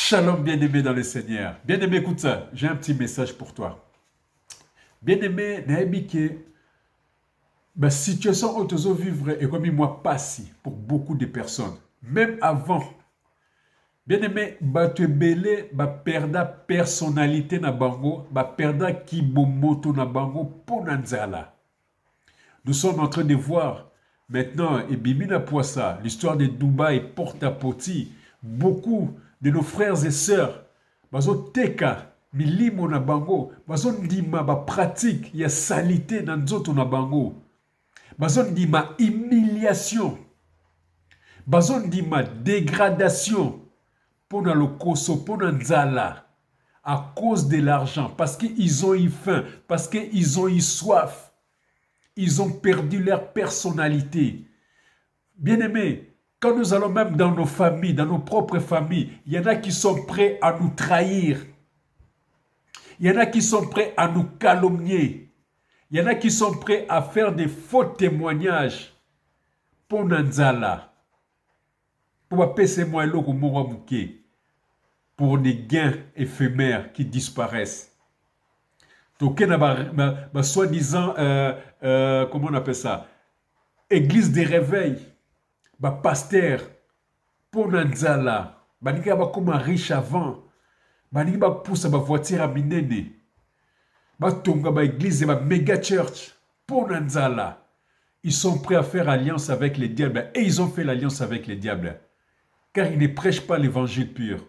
Shalom bien-aimé dans le Seigneur. Bien-aimé, écoute ça, j'ai un petit message pour toi. Bien-aimé, Naebike, ma situation où tu vivre est comme moi passé pour beaucoup de personnes. Même avant. Bien-aimé, tu belé, perda personnalité na bango, perda kibomoto na bango pour nanzala. Nous sommes en train de voir maintenant, et Bimina Poissa, l'histoire de Dubaï, Porte-à-Poti, beaucoup de nos frères et sœurs, bazo teka, milimo na bango, bazo ndima ba pratique, ya salité na nzoto na bango, bazo ndima humiliation, bazo ndima dégradation, pour na lokoso, pour na nzala, à cause de l'argent, parce qu'ils ont eu faim, parce qu'ils ont eu soif. Ils ont perdu leur personnalité. Bien-aimés, quand nous allons même dans nos familles, dans nos propres familles, il y en a qui sont prêts à nous trahir. Il y en a qui sont prêts à nous calomnier. Il y en a qui sont prêts à faire des faux témoignages pour Nanzala. Pour pour des gains éphémères qui disparaissent. Donc, soi-disant, comment on appelle ça? Église des réveils, pasteur, pour Nanzala, banika comme riche avant, banika pousse ba voiture à minene, tonga église et méga church, pour Nanzala. Ils sont prêts à faire alliance avec les diables et ils ont fait l'alliance avec les diables, car ils ne prêchent pas l'évangile pur.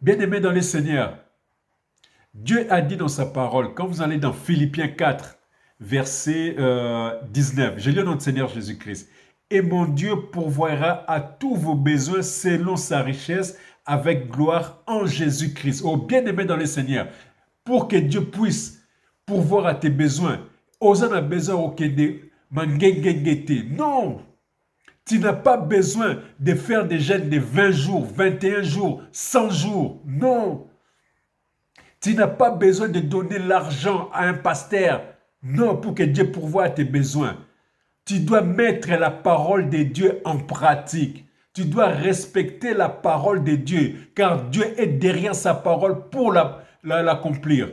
Bien-aimés dans le Seigneur, Dieu a dit dans sa parole, quand vous allez dans Philippiens 4, verset 19, je lis au nom du Seigneur Jésus-Christ, et mon Dieu pourvoira à tous vos besoins selon sa richesse avec gloire en Jésus-Christ. Oh, bien-aimé dans le Seigneur, pour que Dieu puisse pourvoir à tes besoins, Osan a besoin au Kende, non, tu n'as pas besoin de faire des jeûnes de 20 jours, 21 jours, 100 jours, non. Tu n'as pas besoin de donner l'argent à un pasteur. Non, pour que Dieu pourvoie à tes besoins. Tu dois mettre la parole de Dieu en pratique. Tu dois respecter la parole de Dieu, car Dieu est derrière sa parole pour l'accomplir.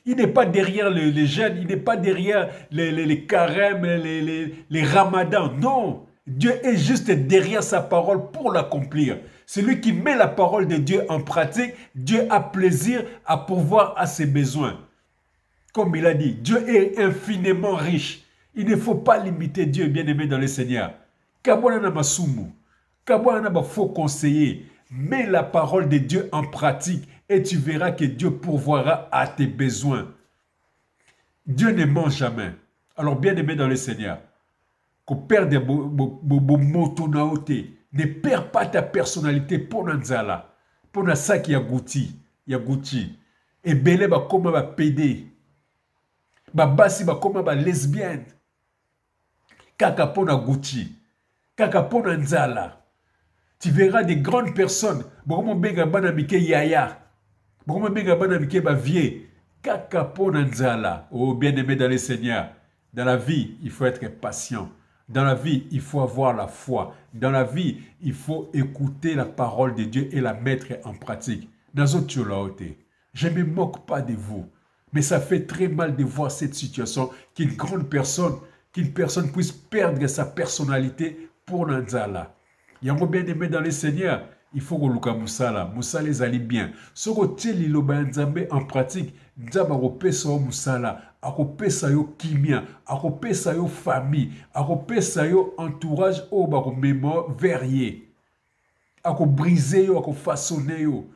Il n'est pas derrière les jeûnes, il n'est pas derrière les carêmes, les ramadans. Non, Dieu est juste derrière sa parole pour l'accomplir. Celui qui met la parole de Dieu en pratique, Dieu a plaisir à pourvoir à ses besoins. Comme il a dit, Dieu est infiniment riche. Il ne faut pas limiter Dieu, bien-aimé dans le Seigneur. Kabwana masumu, kabwana faux conseiller. Mets la parole de Dieu en pratique et tu verras que Dieu pourvoira à tes besoins. Dieu ne ment jamais. Alors, bien-aimé dans le Seigneur, qu'on perde ne perds pas ta personnalité pour Nanzala. Pour ça qui a Gouti. Et Belé va comme va pédé. Basi va comme va lesbienne. Kaka pour Gouti. Kaka pour Nanzala. Tu verras des grandes personnes. Beaucoup benga bana mike yaya. Beaucoup benga bana mike ba vie. Kaka pour Nanzala. Oh bien-aimé dans le Seigneur. Dans la vie, il faut être patient. Dans la vie, il faut avoir la foi. Dans la vie, il faut écouter la parole de Dieu et la mettre en pratique. Je ne me moque pas de vous, mais ça fait très mal de voir cette situation qu'une personne puisse perdre sa personnalité pour Nanzala. Il y a un bien aimé dans le Seigneur. Il faut que Luka Moussala les allie bien. Ce que tu en pratique, Nzamba kopesa yo musala, akopesa yo kimia, akopesa yo famille, akopesa yo entourage o bako memo verrier. Akobriser yo, akofaçonner yo.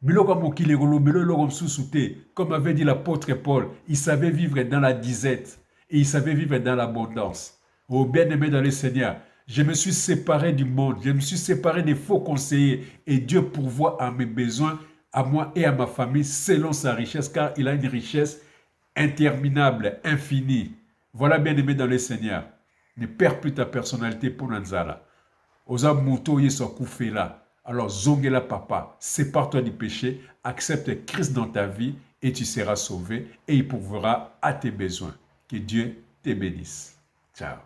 Biloko mokile kolo biloko msusute, comme avait dit l'apôtre Paul, il savait vivre dans la disette et il savait vivre dans l'abondance. Oh bien-aimé dans le Seigneur, je me suis séparé du monde, je me suis séparé des faux conseillers et Dieu pourvoit à mes besoins, à moi et à ma famille selon sa richesse, car il a une richesse interminable, infinie. Voilà, bien-aimé dans le Seigneur. Ne perds plus ta personnalité pour Nanzala. Osa Mouto Yeso Koufela. Alors, Zongela Papa, sépare-toi du péché, accepte Christ dans ta vie et tu seras sauvé et il pourvoira à tes besoins. Que Dieu te bénisse. Ciao.